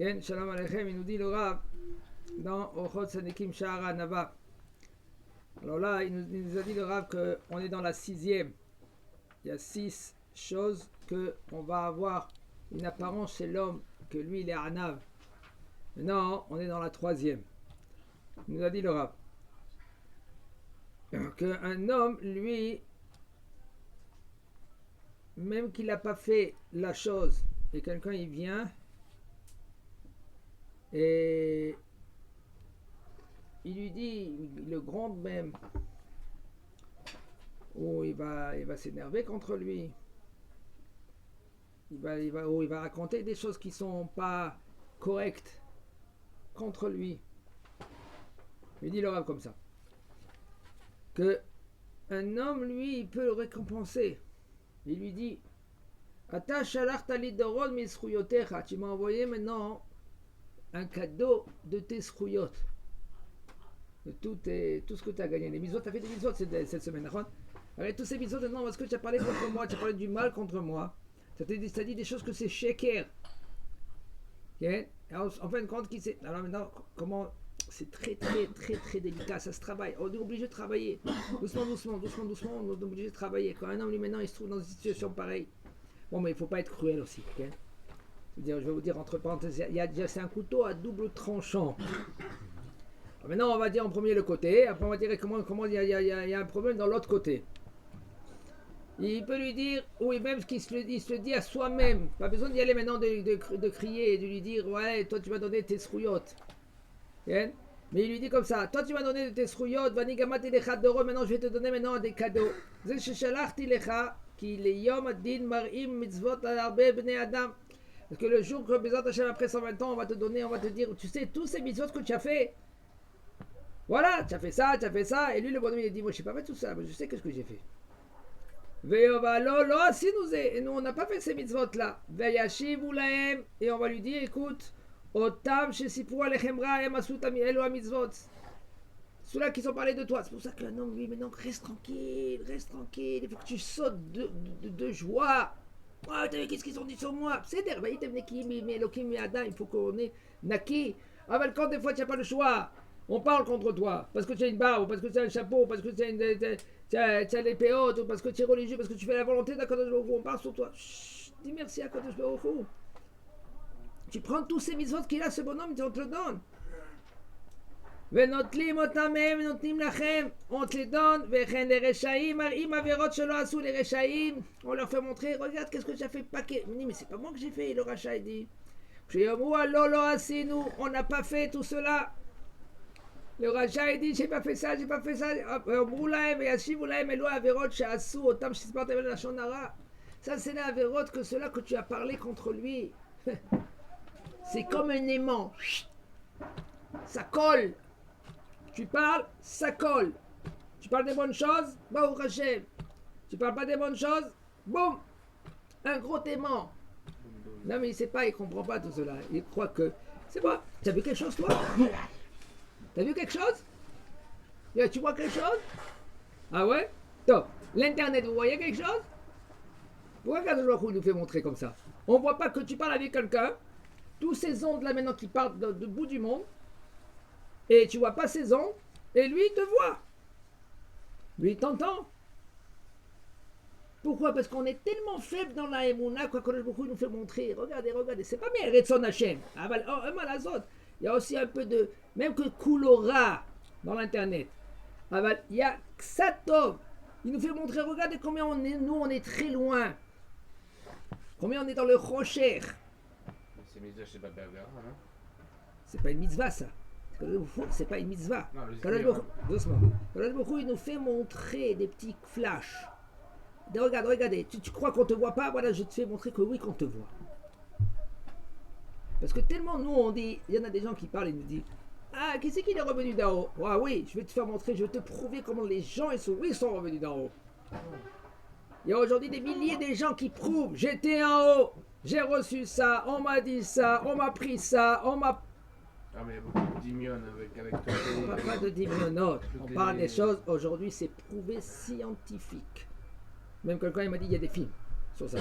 Ken, Shalom Aleichem, il nous dit le Rav dans Ochot Sadikim Sha'ara Nava. Alors là, il nous a dit le Rav qu'on est dans la 6e. Il y a 6 choses qu'on va avoir une apparence chez l'homme, que lui il est Anav. Maintenant, on est dans la 3e. Il nous a dit le Rav qu'un homme, lui, même qu'il n'a pas fait la chose, et quelqu'un il vient et il lui dit, le gronde même, ou il va s'énerver contre lui, il va raconter des choses qui sont pas correctes contre lui. Il dit le Rav comme ça, que un homme, lui, il peut le récompenser. Il lui dit, Ata shalachta li doron mi zchuyotecha, tu m'as envoyé maintenant un cadeau de tes zchuyot, de tout ce que tu as gagné. Les mitzvot, tu as fait des mitzvot cette semaine. Avec tous ces mitzvot, maintenant, parce que tu as parlé contre moi, tu as parlé du mal contre moi, tu as dit des choses que c'est sheker. Okay? Alors, en fin de compte, alors maintenant, comment. C'est très délicat, ça se travaille. On est obligé de travailler. Doucement, on est obligé de travailler. Quand un homme, lui, maintenant, il se trouve dans une situation pareille. Bon, mais il ne faut pas être cruel aussi. Okay? Je vais vous dire, entre parenthèses, c'est un couteau à double tranchant. Alors maintenant, on va dire en premier le côté. Après, on va dire comment il y a un problème dans l'autre côté. Il peut lui dire, ou même qu'il se le dit à soi-même. Pas besoin d'y aller maintenant de crier et de lui dire, ouais, toi, tu m'as donné tes zchuyot. Okay? Mais il lui dit comme ça, toi tu m'as donné tes zchuyot, maintenant je vais te donner maintenant des cadeaux. Parce que le jour que Bezat Hashem après 120 ans, on va te dire, tu sais, tous ces mitzvot que tu as fait, voilà, tu as fait ça, et lui le bonhomme il dit, moi je sais pas fait tout ça, mais je sais qu'est-ce que j'ai fait. Et nous on n'a pas fait ces mitzvot là. Et on va lui dire, écoute, ceux-là qui sont parlés de toi. C'est pour ça qu'un homme, lui, maintenant, reste tranquille. Il faut que tu sautes de joie. Oh, t'as vu qu'est-ce qu'ils ont dit sur moi? C'est der, il faut qu'on ait naki. Ah, mais quand des fois tu n'as pas le choix, on parle contre toi. Parce que tu as une barbe, ou parce que tu as un chapeau, parce que tu as l'épée haute, ou parce que tu es religieux, parce que tu fais la volonté d'Akadosh Baruch Hu. On parle sur toi. Chut, dis merci à Akadosh Baruch Hu. Tu prends tous ces mitzvot qu'il a, ce bonhomme, on te le donne. On te les donne. On leur fait montrer, regarde qu'est-ce que tu as fait paquet. Il dit, mais c'est pas moi que j'ai fait, le rachat il dit. On n'a pas fait tout cela. Le rachat il dit, j'ai pas fait ça. Ça c'est la averot que cela que tu as parlé contre lui. C'est comme un aimant. Ça colle. Tu parles, ça colle. Tu parles des bonnes choses, Baruch Hashem. Tu parles pas des bonnes choses, boum, un gros aimant. Non mais il sait pas, il comprend pas tout cela. Il croit que c'est bon. T'as vu quelque chose toi? T'as vu quelque chose? Tu vois quelque chose? Ah ouais? Top. L'internet, vous voyez quelque chose? Pourquoi Kadosh Baruch Hu nous fait montrer comme ça? On voit pas que tu parles avec quelqu'un. Tous ces ondes là maintenant qui partent de bout du monde, et tu vois pas ces ondes, et lui il te voit, lui il t'entend. Pourquoi? Parce qu'on est tellement faible dans la Emouna, quoi que beaucoup nous fait montrer. Regardez, c'est pas bien Retson Hashem. Il y a aussi un peu de, même que Koulora dans l'internet. Il y a Ksatov. Il nous fait montrer, regardez combien on est très loin. Combien on est dans le Rocher. C'est pas une mitzvah ça. C'est pas une mitzvah. Doucement. Il nous fait montrer des petits flashs. Regardez. Tu crois qu'on te voit pas? Voilà, je te fais montrer que oui, qu'on te voit. Parce que tellement nous on dit, il y en a des gens qui parlent et nous disent, ah, qui c'est qui est revenu d'en haut? Ah oui, je vais te faire montrer, je vais te prouver comment les gens ils sont revenus d'en haut. Il y a aujourd'hui des milliers de gens qui prouvent, j'étais en haut. J'ai reçu ça, on m'a dit ça, on m'a pris ça, on m'a... Ah mais il y a beaucoup de dimion avec toi. On ne parle pas de dimionotes, on parle des choses, aujourd'hui c'est prouvé scientifique. Même quelqu'un il m'a dit il y a des films sur ça.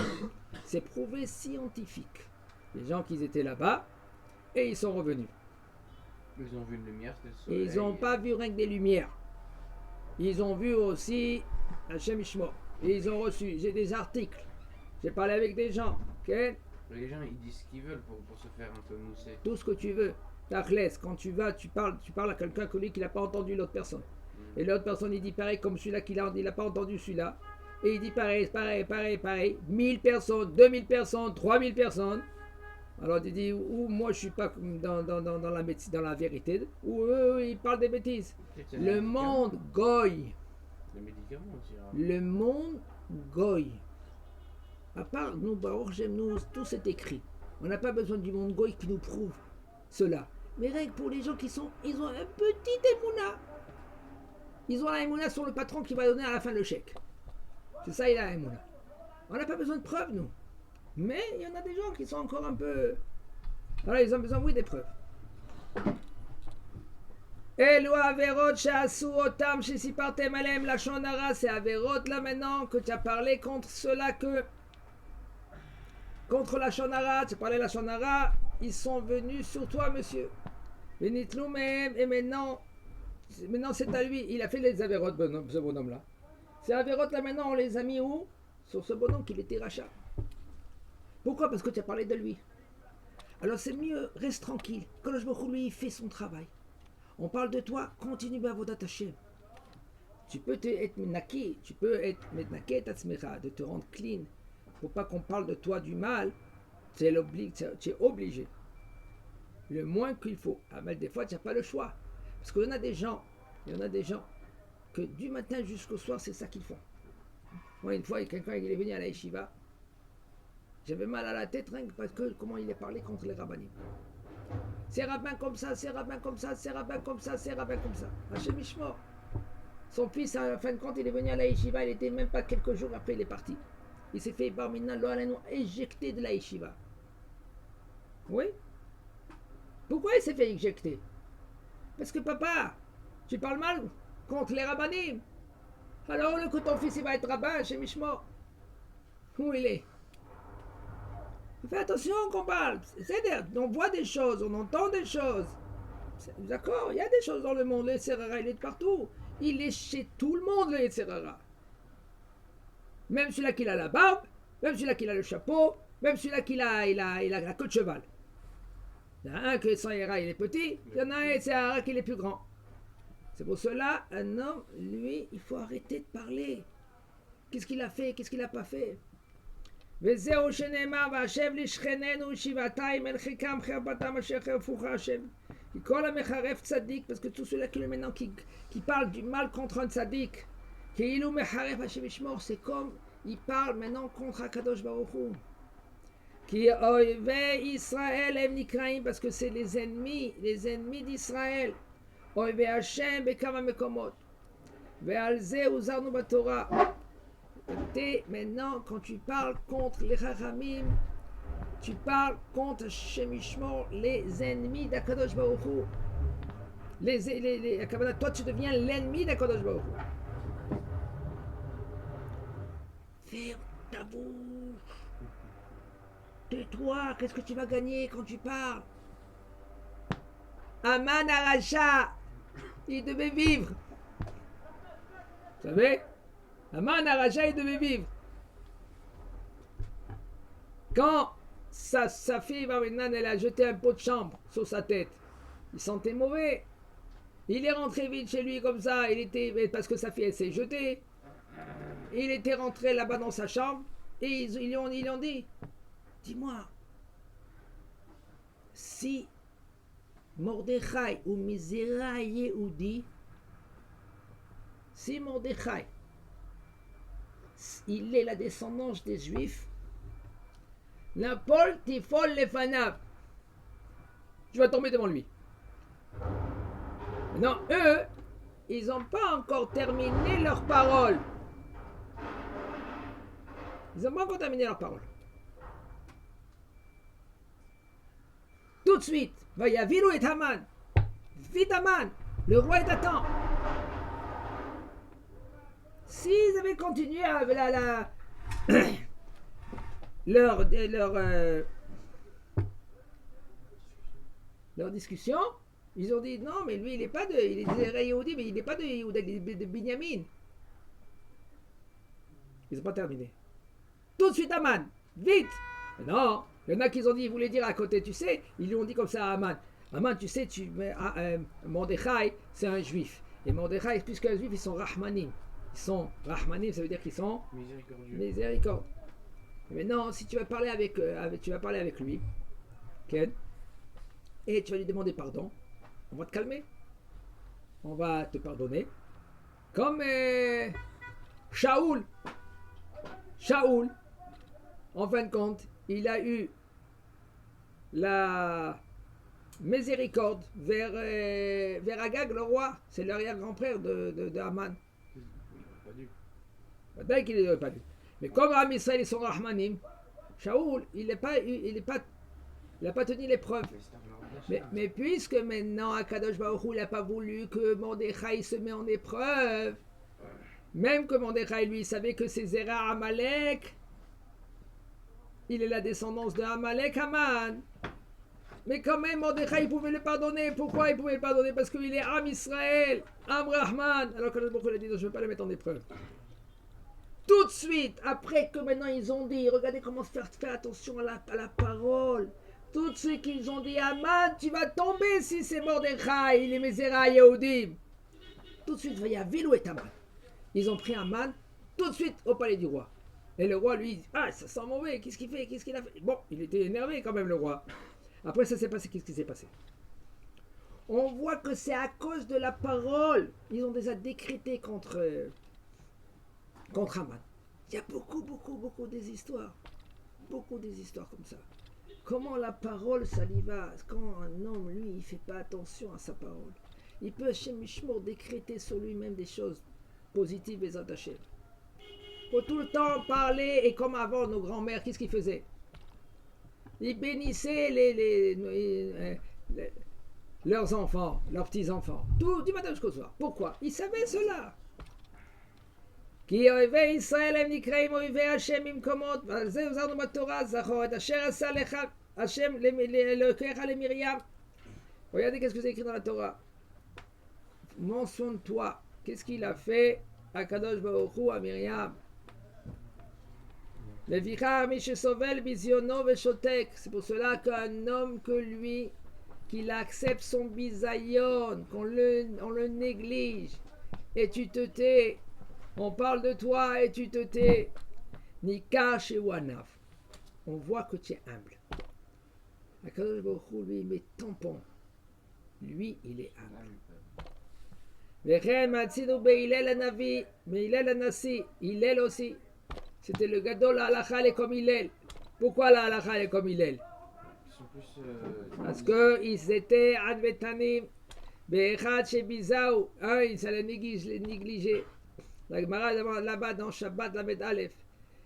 C'est prouvé scientifique. Les gens qui étaient là-bas, et ils sont revenus. Ils ont vu une lumière, c'était le Et soleil. ils n'ont pas vu rien que des lumières. Ils ont vu aussi Hachem Ishmo. Et ils ont reçu, j'ai des articles. J'ai parlé avec des gens. Ok, Les gens, ils disent ce qu'ils veulent pour se faire un peu mousser. tout ce que tu veux. Tachlès, quand tu vas, tu parles à quelqu'un que lui qui n'a pas entendu l'autre personne. Et l'autre personne, il dit pareil comme celui-là il n'a pas entendu celui-là. Et il dit pareil. 1000 personnes, 2000 personnes, 3000 personnes. Alors il dit, ou moi je suis pas dans la médecine, dans la vérité, ou eux, ils parlent des bêtises. Peut-être Le les monde goy. Les médicaments aussi. hein. Le monde goy. À part nous, Baruch Shem, nous, tout c'est écrit. On n'a pas besoin du monde goy qui nous prouve cela. Mais rien que pour les gens ils ont un petit émouna. Ils ont la émouna sur le patron qui va donner à la fin le chèque. C'est ça, il a la émouna. On n'a pas besoin de preuves, nous. Mais il y en a des gens qui sont encore un peu... Voilà, ils ont besoin, oui, des preuves. Elu averot she'asu otam shesipartem alem lashon hara, c'est averot là maintenant que tu as parlé contre cela que... Contre la shonara, tu as parlé de la shonara, ils sont venus sur toi, monsieur. Venitlou mehem, et maintenant c'est à lui. Il a fait les averot, ce bonhomme-là. Ces averot là maintenant, on les a mis où? Sur ce bonhomme qu'il était rachat. Pourquoi? Parce que tu as parlé de lui. Alors c'est mieux, reste tranquille. Quand le Baruch Hu, lui, il fait son travail. On parle de toi, continue à Avodat Hashem. Tu peux être menaki, tu peux être menaki tatzmecha, de te rendre clean. Pour pas qu'on parle de toi du mal, tu es obligé. Le moins qu'il faut. Ah, mais des fois, tu n'as pas le choix. Parce qu'il y en a des gens que du matin jusqu'au soir, c'est ça qu'ils font. Moi, une fois, quelqu'un il est venu à la yeshiva. J'avais mal à la tête rien que parce que comment il est parlé contre les rabbinim. C'est rabbin comme ça, c'est rabbin comme ça, c'est rabbin comme ça, c'est rabbin comme ça. Hachem Ishmor. Son fils, à la fin de compte, il est venu à la yeshiva, il était même pas quelques jours après, il est parti. Il s'est fait bar minan lo alenu éjecté de la yeshiva. Oui. Pourquoi il s'est fait éjecter? Parce que papa, tu parles mal contre les rabbinim. Alors que ton fils il va être rabbin, Hachem Ishmor. Où il est? Fais attention qu'on parle. C'est-à-dire, on voit des choses, on entend des choses. D'accord, il y a des choses dans le monde. Le Serrara, il est de partout. Il est chez tout le monde, le Serrara. Même celui-là qui a la barbe, même celui-là qui a le chapeau, même celui-là qui a la queue de cheval. Il y en a un que son Serrara, il est petit. Il y en a un Serrara qui est plus grand. C'est pour cela, un homme, lui, il faut arrêter de parler. Qu'est-ce qu'il a fait, qu'est-ce qu'il n'a pas fait? וזהו שנאמר והשב לשכננו שבעתיים אל חיקם חרפתם אשר חרפוך השם. כי כל המחרף צדיק, parce que tout cela qui maintenant qui parle du mal contre un tzaddik, כאילו מחרף השם ישמור, c'est comme il parle maintenant contre הקדוש ברוך הוא. כי אויבי ישראל הם נקראים, parce que c'est les ennemis d'Israël. אויבי השם בכמה מקומות. ועל זה הוזהרנו בתורה. Maintenant, quand tu parles contre les Chachamim, tu parles contre Shemishmor, les ennemis d'Akadosh Baruch Hu. Toi, tu deviens l'ennemi d'Akadosh Baruch Hu. Ferme ta bouche. Tais-toi, qu'est-ce que tu vas gagner quand tu parles? Aman Aracha, il devait vivre. Vous savez? Aman Aracha, il devait vivre. Quand sa fille, elle a jeté un pot de chambre sur sa tête, il sentait mauvais. Il est rentré vite chez lui comme ça, parce que sa fille, elle s'est jetée. Il était rentré là-bas dans sa chambre, et ils lui ont dit, dis-moi, si Mordechai ou Misera Yehudi, si Mordechai, il est la descendance des Juifs, Napol tifol lefanav, tu vas tomber devant lui. Non, eux, ils n'ont pas encore terminé leur parole. Ils n'ont pas encore terminé leur parole. Tout de suite, Vayavilu et Haman, vite Haman, le roi est à temps. S'ils avaient continué à leur discussion, ils ont dit non, mais lui, il est des Yehudi, mais il n'est pas de Yehuda, il est de Binyamin. Ils n'ont pas terminé. Tout de suite, Aman, vite! Mais non, il y en a qui ont dit, ils voulaient dire à côté, tu sais, ils lui ont dit comme ça à Aman. Aman, tu sais, Mordechai, c'est un juif. Et Mordechai, plus qu'un juif, ils sont Rahmanim. Ils sont Rahmanim, ça veut dire qu'ils sont miséricordieux. Mais non, si tu vas parler avec lui, Ken, et tu vas lui demander pardon, on va te calmer. On va te pardonner. Comme Shaoul, en fin de compte, il a eu la miséricorde vers Agag, le roi. C'est l'arrière-grand-père de Haman. Peut-être qu'il n'aurait pas dû. Mais comme Am Israël, ils sont Rahmanim, Shaoul, il n'a pas tenu l'épreuve. Mais puisque maintenant Akadosh Baruch Hu, il n'a pas voulu que Mordechai se mette en épreuve, même que Mordechai, lui, savait que c'est Zera Amalek, il est la descendance de Amalek Haman. Mais quand même, Mordechai, il pouvait le pardonner. Pourquoi il pouvait le pardonner? Parce qu'il est Am Israël, Am Rahman. Alors que Baruch Hu a dit, non, je ne veux pas le mettre en épreuve. Tout de suite, après que maintenant ils ont dit, regardez comment faire attention à la parole. Tout de suite qu'ils ont dit, Aman, tu vas tomber si c'est Mordechai, il est Mézéra Yehudim. Tout de suite, Vayavilu et Aman. Ils ont pris Aman tout de suite au palais du roi. Et le roi lui dit, ah, ça sent mauvais, qu'est-ce qu'il fait, qu'est-ce qu'il a fait? Bon, il était énervé quand même, le roi. Après, ça s'est passé, qu'est-ce qui s'est passé? On voit que c'est à cause de la parole. Ils ont déjà décrété contre Haman. Il y a beaucoup des histoires. Beaucoup des histoires comme ça. Comment la parole, ça y va. Quand un homme, lui, il ne fait pas attention à sa parole. Il peut, chez Mishmor, décréter sur lui-même des choses positives et attachées. Faut tout le temps parler, et comme avant, nos grands-mères, qu'est-ce qu'ils faisaient? Ils bénissaient leurs enfants, leurs petits-enfants. Tout, du matin jusqu'au soir. Pourquoi? Ils savaient cela. כי אויבי ישראל הם נקראים אויבי השם ממקומות, ועל זה הוזרנו בתורה, זכור את אשר עשה לך השם לאלוקיך למרים. Regardez qu'est-ce que c'est écrit dans la Torah. Mentionne-toi, qu'est-ce qu'il a fait à Kadosh Baruch Hu à Myriam. לפיכך מי שסובל ביזיונו ושותק. C'est pour cela qu'un homme que lui, qu'il accepte son bisayon, on le néglige, et tu te tais. On parle de toi et tu te tais. Nika chez Wanaf. On voit que tu es humble. Akadosh Baruch Hu, lui, il met tampon. Lui, il est humble. Vechen Matzinu Beilel Anavi, Beilel Anassi, Hillel aussi. C'était le gadol la halakha, elle est comme Hillel. Pourquoi la halakha, elle est comme Hillel? Parce qu'ils étaient advetanim. Be'echad shebizaou. Il s'allait négliger. La Gemara là-bas dans Shabbat Lamed Aleph,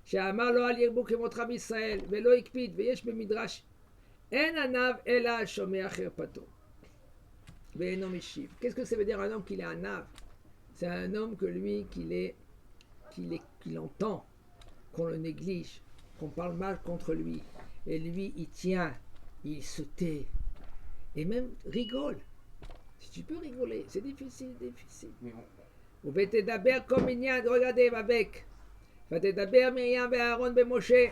שאמר לו אל ירבו כמות רב ישראל ולא הקפיד, ויש במדרש אין עניו אלא השומע חרפתו ואינו משיב. Qu'est-ce que ça veut dire un homme qu'il est un ave? C'est un homme que lui qu'il entend, qu'on le néglige, qu'on parle mal contre lui, et lui il tient, il se tait et même rigole. Si tu peux rigoler, c'est difficile. ותדבר כל מניין, regardez avec, ותדבר מרים ואהרון במשה.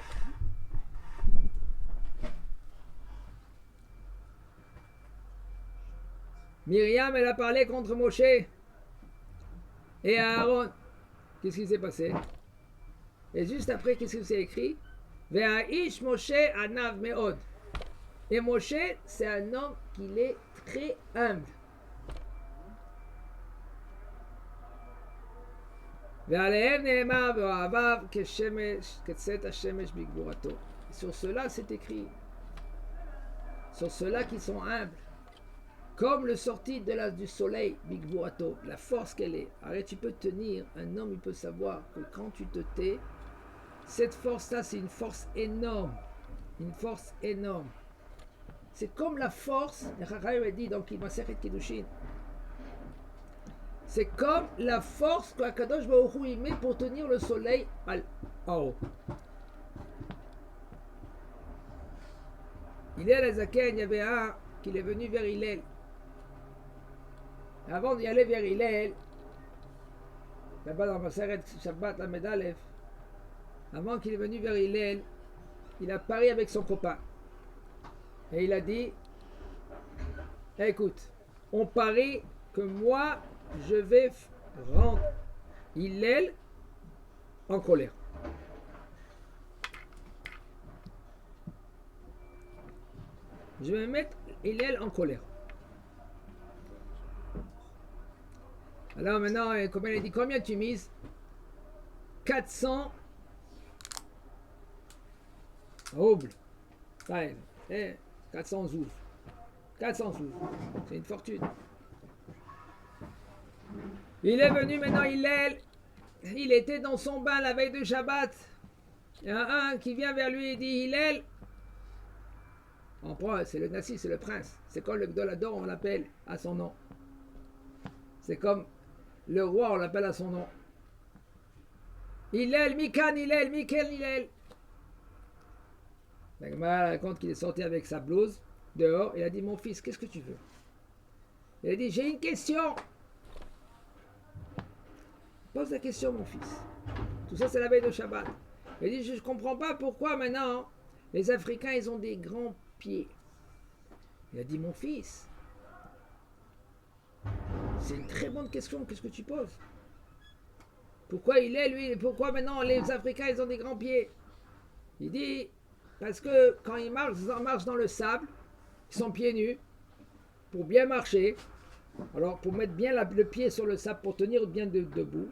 Myriam, elle a parlé contre Moshe et Aaron. Qu'est-ce qui s'est passé? Et juste après, qu'est-ce que c'est écrit? Ve'aish Moshe anav me'od. Et Moshe, c'est un homme qui est très humble. ועליהם נאמר ואוהביו כצאת השמש בגבורתו. Sur cela c'est écrit, sur ceux-là qui sont humbles, comme le sorti du soleil, bigvurato, la force qu'elle est. Alors tu peux tenir, un homme il peut savoir que quand tu te tais, cette force-là c'est une force énorme, c'est comme la force, Chachamim a dit dans Masechet Kiddushin, c'est comme la force qu'Akadosh Baruch Hu met pour tenir le soleil en haut. Il est à la Zaken, il y avait un qu'il est venu vers Hillel. Avant d'y aller vers Hillel, là-bas dans Maseret Shabbat la Medalef, avant qu'il est venu vers Hillel, il a parié avec son copain. Et il a dit, écoute, on parie que moi, je vais rendre Hillel en colère. Je vais mettre Hillel en colère. Alors maintenant, comme il a dit, combien tu mises? 400 roubles. 400 zouz. 400 zouz. C'est une fortune. Il est venu maintenant, il était dans son bain la veille de Shabbat. Il y en a un qui vient vers lui et dit, Hillel, c'est le Nassi, c'est le prince. C'est comme le Gdolador, on l'appelle à son nom. C'est comme le roi, on l'appelle à son nom. Hillel, Mikan, Hillel, Mikel, Hillel. La Gemara raconte qu'il est sorti avec sa blouse dehors. Il a dit, mon fils, qu'est-ce que tu veux? Il a dit, j'ai une question. Pose la question, mon fils. Tout ça, c'est la veille de Shabbat. Il a dit, je ne comprends pas pourquoi maintenant les Africains, ils ont des grands pieds. Il a dit, mon fils, c'est une très bonne question. Qu'est-ce que tu poses? Pourquoi pourquoi maintenant les Africains, ils ont des grands pieds? Il dit, parce que quand ils marchent dans le sable, ils sont pieds nus, pour bien marcher. Alors, pour mettre bien le pied sur le sable, pour tenir bien debout,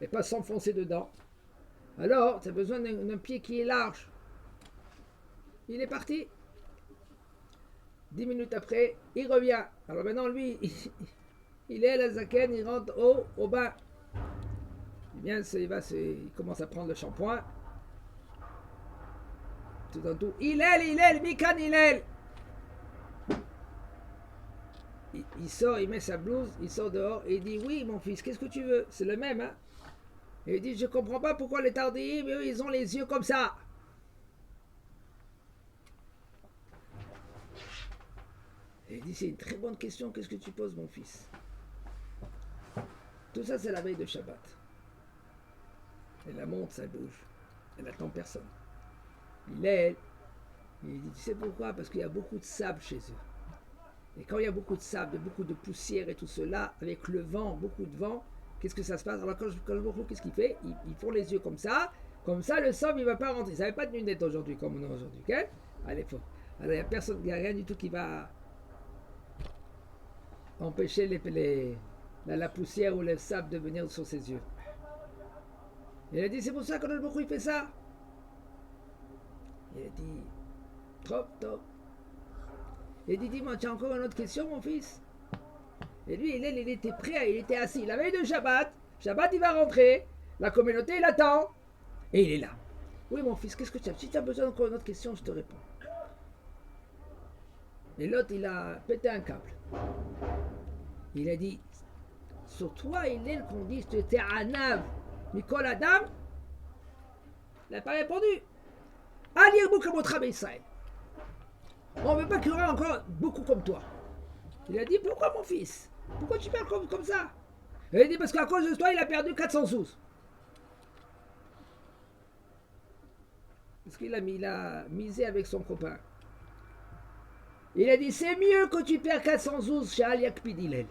et pas s'enfoncer dedans. Alors, tu as besoin d'un pied qui est large. Il est parti. 10 minutes après, il revient. Alors maintenant, lui, il est à la zaken, il rentre au bain. Il commence à prendre le shampoing. Tout d'un coup, Hillel, Mikan, Hillel. Il sort, il met sa blouse, il sort dehors et il dit, oui, mon fils, qu'est-ce que tu veux? C'est le même, hein? Et il dit, je comprends pas pourquoi les Tardim, eux, ils ont les yeux comme ça. Et il dit, c'est une très bonne question, qu'est-ce que tu poses, mon fils? Tout ça, c'est la veille de Shabbat. Et la montre, ça bouge. Elle n'attend personne. Il dit, tu sais pourquoi? Parce qu'il y a beaucoup de sable chez eux. Et quand il y a beaucoup de sable, il y a beaucoup de poussière et tout cela, avec le vent, beaucoup de vent, qu'est-ce que ça se passe? Alors quand je vois, qu'est-ce qu'il fait? Ils font les yeux comme ça, le sable, il ne va pas rentrer. Ça n'avait pas de lunettes aujourd'hui, comme on a aujourd'hui, ok? Allez, faut. Alors il n'y a personne, il n'y a rien du tout qui va empêcher la poussière ou le sable de venir sur ses yeux. Il a dit, c'est pour ça que le il fait ça. Il a dit, trop. Il dit, dis-moi, tu as encore une autre question, mon fils? Et lui, il était prêt, il était assis. La veille de Shabbat, il va rentrer, la communauté, il attend, et il est là. Oui, mon fils, qu'est-ce que tu as? Si tu as besoin d'encore une autre question, je te réponds. Et l'autre, il a pété un câble. Il a dit, sur toi, il est qu'on dit, tu étais Anav, Mikol Adam. Il n'a pas répondu. Alir Boukamotra Israël. On ne veut pas qu'il y aura encore beaucoup comme toi. Il a dit, pourquoi mon fils? Pourquoi tu parles comme ça? Il a dit, parce qu'à cause de toi, il a perdu 400 sous. Parce qu'il a misé avec son copain. Il a dit, c'est mieux que tu perds 400 sous chez Aliak Pidilel.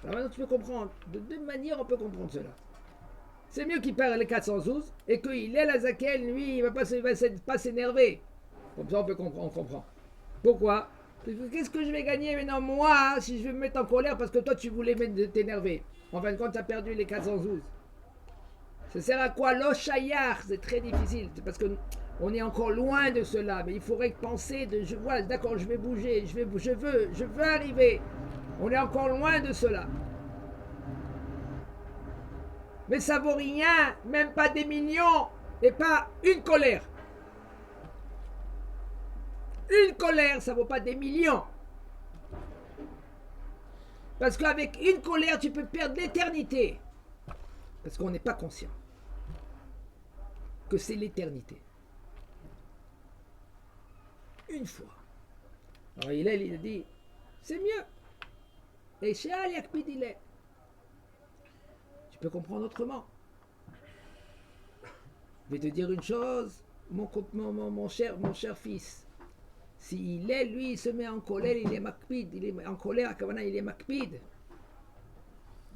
Alors maintenant, tu peux comprendre. De deux manières, on peut comprendre cela. C'est mieux qu'il perd les 400 sous et qu'il est la zaken, lui, il ne va pas s'énerver. Comme ça, on comprend. Pourquoi? Qu'est-ce que je vais gagner maintenant, moi, si je vais me mettre en colère parce que toi, tu voulais t'énerver? En fin de compte, tu as perdu les 400 sous. Ça sert à quoi? L'oshayar, c'est très difficile. C'est parce qu'on est encore loin de cela. Mais il faudrait penser d'accord, je vais bouger, je veux arriver. On est encore loin de cela. Mais ça vaut rien, même pas des millions, et pas une colère. Une colère, ça vaut pas des millions. Parce qu'avec une colère, tu peux perdre l'éternité. Parce qu'on n'est pas conscient que c'est l'éternité. Une fois. Alors il a dit, c'est mieux. Et chez Ali Akpid, il est. Tu peux comprendre autrement. Je vais te dire une chose, mon cher fils. S'il est, lui, il se met en colère, il est makpid. Il est en colère, il est makpid.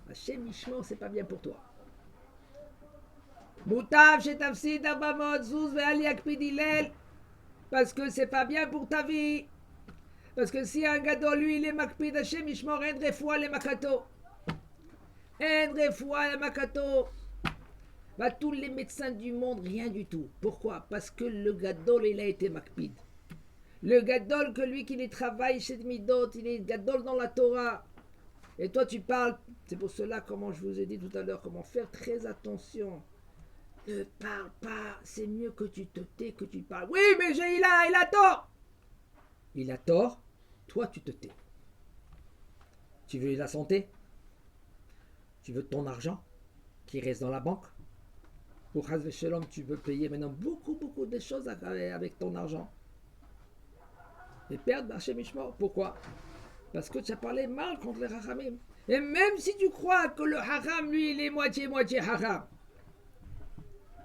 Hachem Mishmor, c'est pas bien pour toi. Moutav, Shetafsid, Abamot, Zouz, Ve'ali Akpid Hillel. Parce que c'est pas bien pour ta vie. Parce que si un gadol, lui, il est makpid, Hachem Mishmor, en refoua le makato. En refoua le makato. Bah, tous les médecins du monde, rien du tout. Pourquoi? Parce que le gadol, il a été makpid. Le gadol, que lui qui travaille chez Midot, il est gadol dans la Torah. Et toi, tu parles. C'est pour cela, comment je vous ai dit tout à l'heure, comment faire très attention. Ne parle pas. C'est mieux que tu te tais, que tu parles. Oui, mais il a tort. Il a tort. Toi, tu te tais. Tu veux la santé? Tu veux ton argent qui reste dans la banque? Pour Chas Shalom, tu veux payer maintenant beaucoup de choses avec ton argent. Et perdre Hachem Mishmor. Pourquoi? Parce que tu as parlé mal contre les Hachamim. Et même si tu crois que le Haram, lui, il est moitié Haram.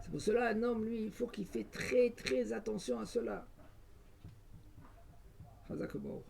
C'est pour cela, un homme, lui, il faut qu'il fait très attention à cela. Hazakobo.